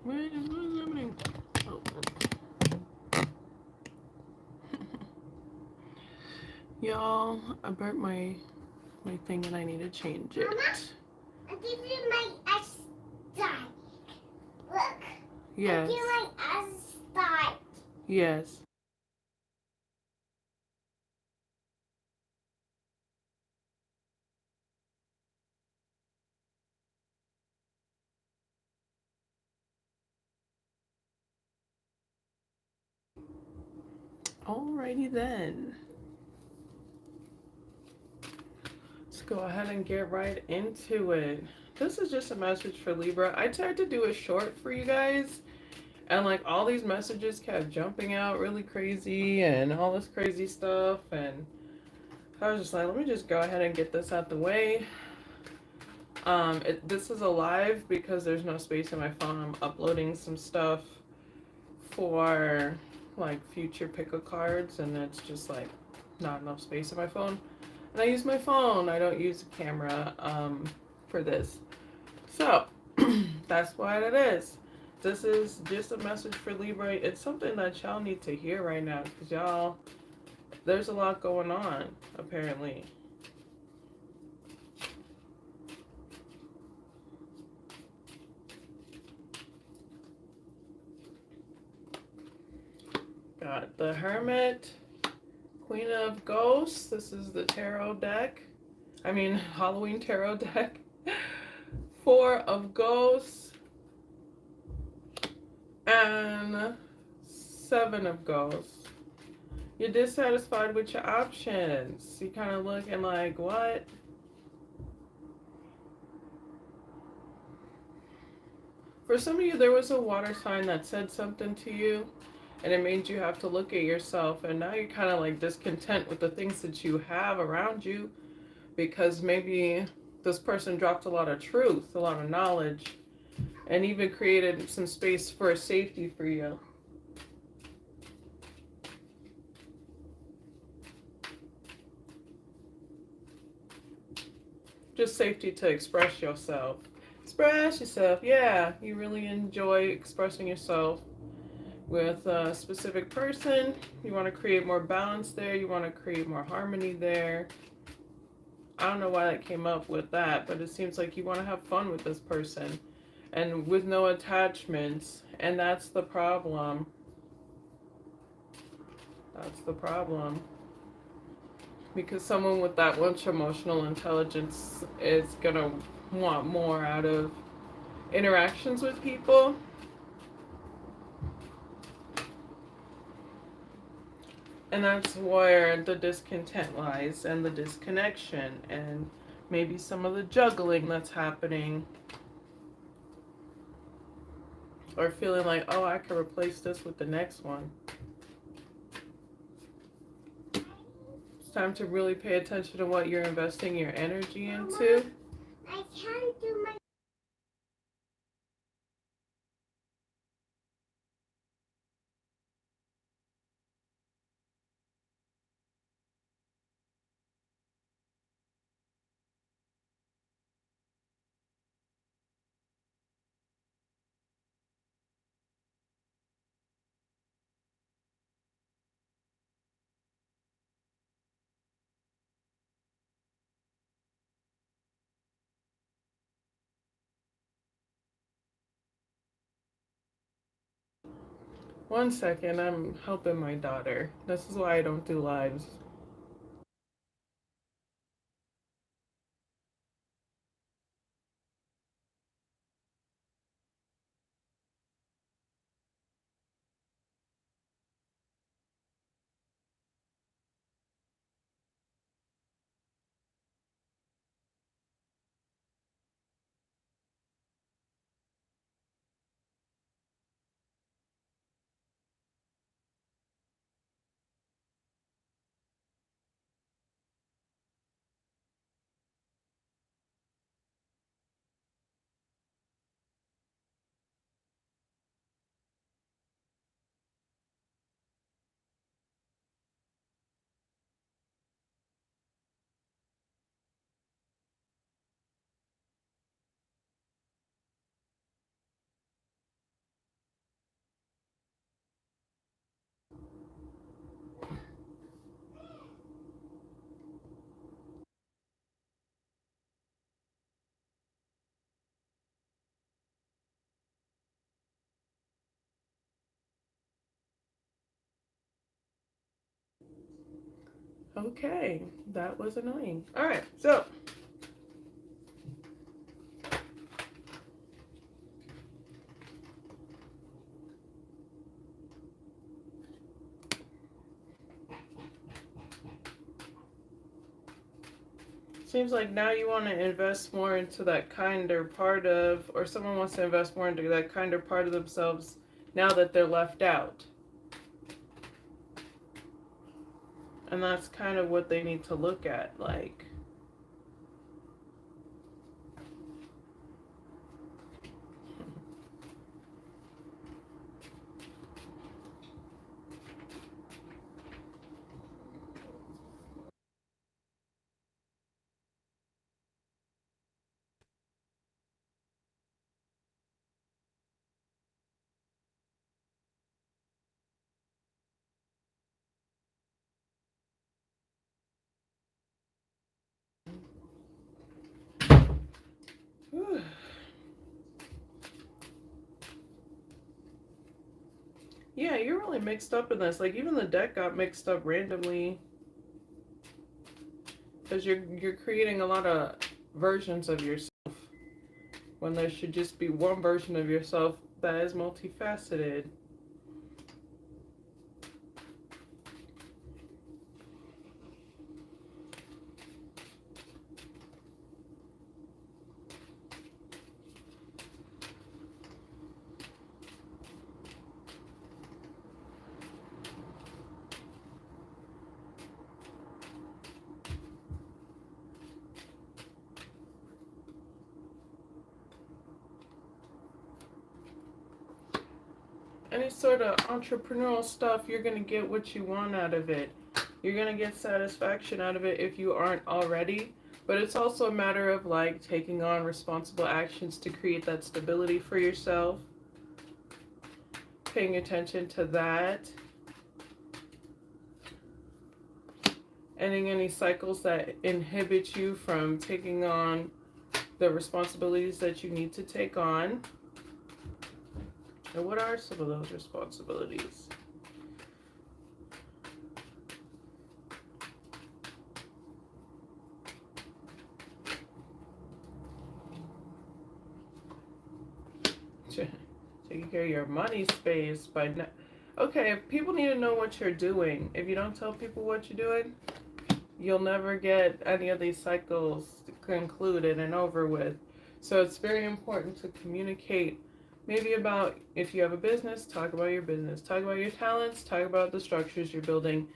What is happening? Oh. Y'all, I burnt my thing and I need to change it. Mama, I give you my ice dye. Look. Yes. I give my ice dye. Yes. Alrighty then. Let's go ahead and get right into it. This is just a message for Libra. I tried to do it short for you guys, and like all these messages kept jumping out really crazy and all this crazy stuff. And I was just like, let me just go ahead and get this out the way. This is a live because there's no space in my phone. I'm uploading some stuff for like future pick-a cards, and it's just like not enough space in my phone. And I use my phone. I don't use a camera for this. So that's what it is. This is just a message for Libra. It's something that y'all need to hear right now because y'all, there's a lot going on apparently. Got the Hermit, Queen of Ghosts. This is the tarot deck. I mean, Halloween tarot deck. Four of Ghosts. And Seven of Ghosts. You're dissatisfied with your options. You kind of looking like, what? For some of you, there was a water sign that said something to you, and it made you have to look at yourself, and now you're kind of like discontent with the things that you have around you because maybe this person dropped a lot of truth, a lot of knowledge, and even created some space for safety for you. Just safety to express yourself. Express yourself. Yeah, you really enjoy expressing yourself with a specific person. You want to create more balance there. You want to create more harmony there. I don't know why that came up with that, but it seems like you want to have fun with this person and with no attachments. And that's the problem. That's the problem. Because someone with that much emotional intelligence is going to want more out of interactions with people. And that's where the discontent lies and the disconnection and maybe some of the juggling that's happening. Or feeling like, oh, I can replace this with the next one. It's time to really pay attention to what you're investing your energy into. I can't do my. One second, I'm helping my daughter. This is why I don't do lives. Okay, that was annoying. All right, so seems like now you want to invest more into that kinder part of, or someone wants to invest more into that kinder part of themselves now that they're left out. And that's kind of what they need to look at. Like, whew. Yeah, you're really mixed up in this. Like, even the deck got mixed up randomly because you're creating a lot of versions of yourself when there should just be one version of yourself that is multifaceted. Any sort of entrepreneurial stuff, you're going to get what you want out of it. You're going to get satisfaction out of it if you aren't already. But it's also a matter of like taking on responsible actions to create that stability for yourself. Paying attention to that. Ending any cycles that inhibit you from taking on the responsibilities that you need to take on. And what are some of those responsibilities? Taking care of your money space by okay, people need to know what you're doing. If you don't tell people what you're doing, you'll never get any of these cycles concluded and over with. So it's very important to communicate. Maybe about if you have a business, talk about your business, talk about your talents, talk about the structures you're building,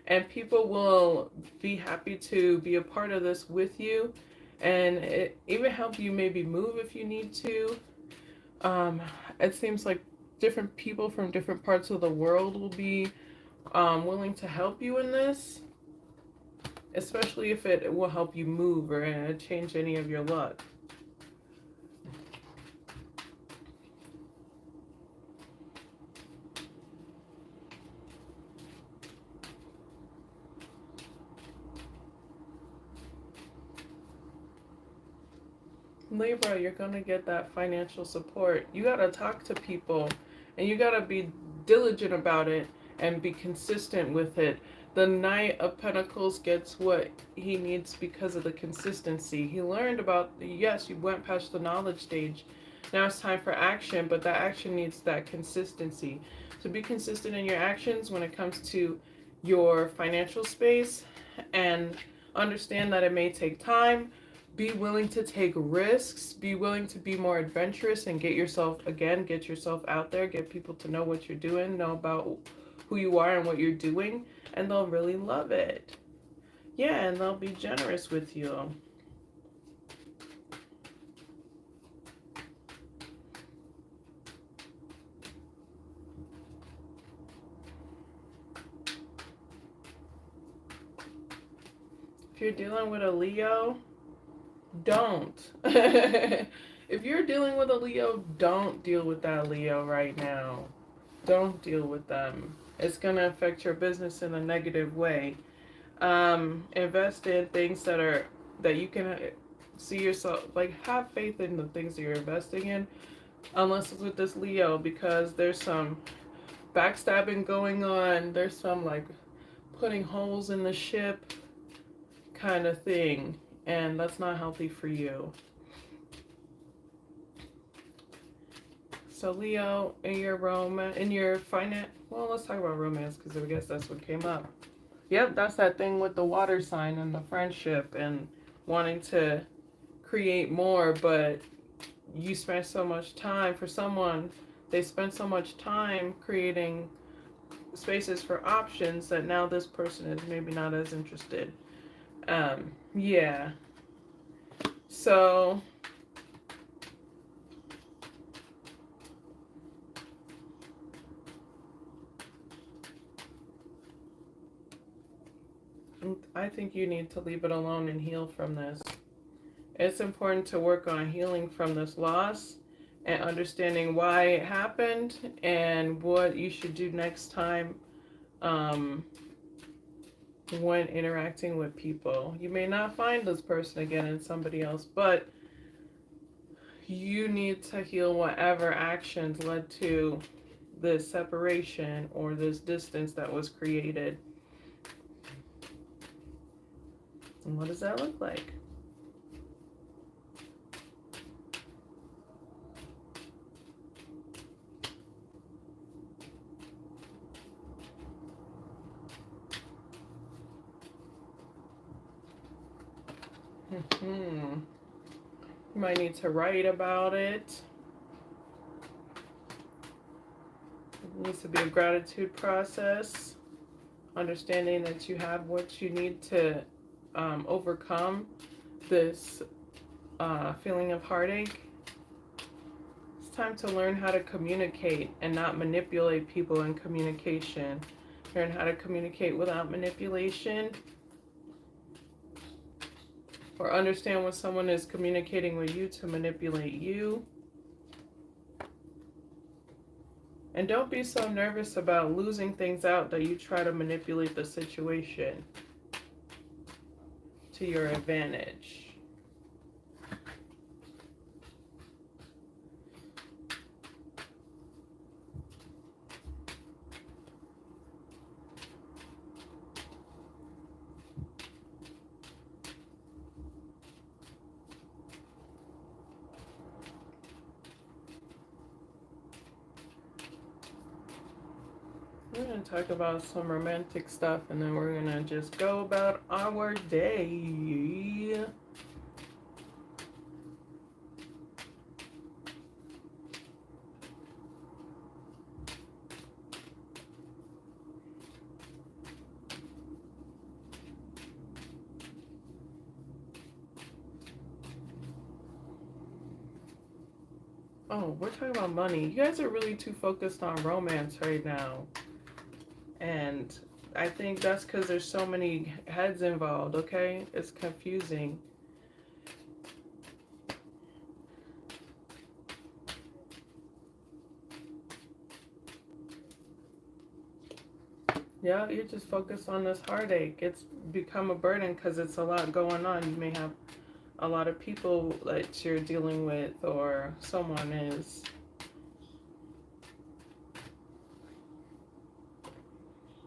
and people will be happy to be a part of this with you, and it even help you maybe move if you need to. It seems like different people from different parts of the world will be willing to help you in this, especially if it will help you move or change any of your luck. Libra, you're going to get that financial support. You got to talk to people and you got to be diligent about it and be consistent with it. The Knight of Pentacles gets what he needs because of the consistency. He learned about, yes, you went past the knowledge stage. Now it's time for action, but that action needs that consistency. So be consistent in your actions when it comes to your financial space and understand that it may take time. Be willing to take risks, be willing to be more adventurous and get yourself out there, get people to know what you're doing, know about who you are and what you're doing, and they'll really love it. Yeah, and they'll be generous with you. If you're dealing with a Leo, don't. If you're dealing with a Leo, don't deal with that Leo right now. Don't deal with them. It's going to affect your business in a negative way. Invest in things that you can see yourself, like have faith in the things that you're investing in, unless it's with this Leo, because there's some backstabbing going on. There's some like putting holes in the ship kind of thing, and that's not healthy for you. So Leo, in your finance, well, let's talk about romance because I guess that's what came up. Yep, that's that thing with the water sign and the friendship and wanting to create more, but you spent so much time for someone, they spent so much time creating spaces for options that now this person is maybe not as interested. Yeah. So I think you need to leave it alone and heal from this. It's important to work on healing from this loss and understanding why it happened and what you should do next time when interacting with people. You may not find this person again in somebody else, but you need to heal whatever actions led to this separation or this distance that was created. And what does that look like? You might need to write about it. It needs to be a gratitude process. Understanding that you have what you need to overcome this feeling of heartache. It's time to learn how to communicate and not manipulate people in communication. Learn how to communicate without manipulation. Or understand when someone is communicating with you to manipulate you. And don't be so nervous about losing things out that you try to manipulate the situation to your advantage. We're going to talk about some romantic stuff and then we're going to just go about our day. Oh, we're talking about money. You guys are really too focused on romance right now. And I think that's because there's so many heads involved, okay? It's confusing. Yeah, you're just focused on this heartache. It's become a burden because it's a lot going on. You may have a lot of people that you're dealing with or someone is.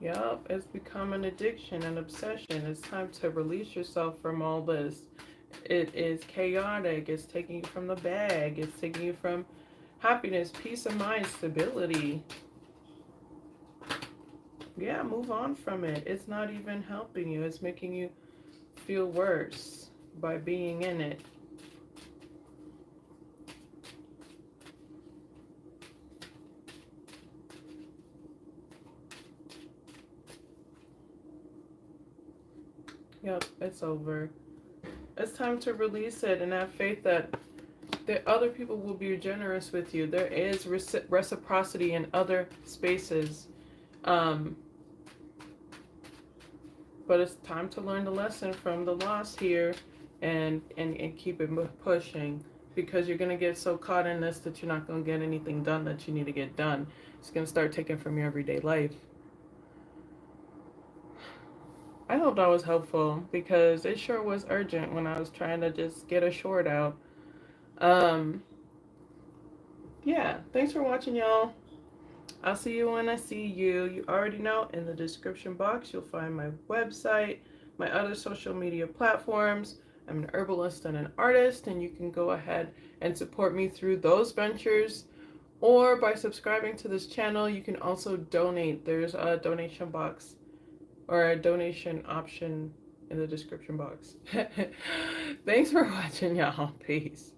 Yep, it's become an addiction, an obsession. It's time to release yourself from all this. It is chaotic. It's taking you from the bag. It's taking you from happiness, peace of mind, stability. Yeah, move on from it. It's not even helping you. It's making you feel worse by being in it. Yep, it's over. It's time to release it and have faith that the other people will be generous with you. There is reciprocity in other spaces. But it's time to learn the lesson from the loss here and keep it pushing, because you're going to get so caught in this that you're not going to get anything done that you need to get done. It's going to start taking from your everyday life. I hope that was helpful because it sure was urgent when I was trying to just get a short out. Yeah, thanks for watching, y'all. I'll see you when I see you. You already know, in the description box you'll find my website, my other social media platforms. I'm an herbalist and an artist, and you can go ahead and support me through those ventures. Or by subscribing to this channel, you can also donate. There's a donation box or a donation option in the description box. Thanks for watching, y'all. Peace.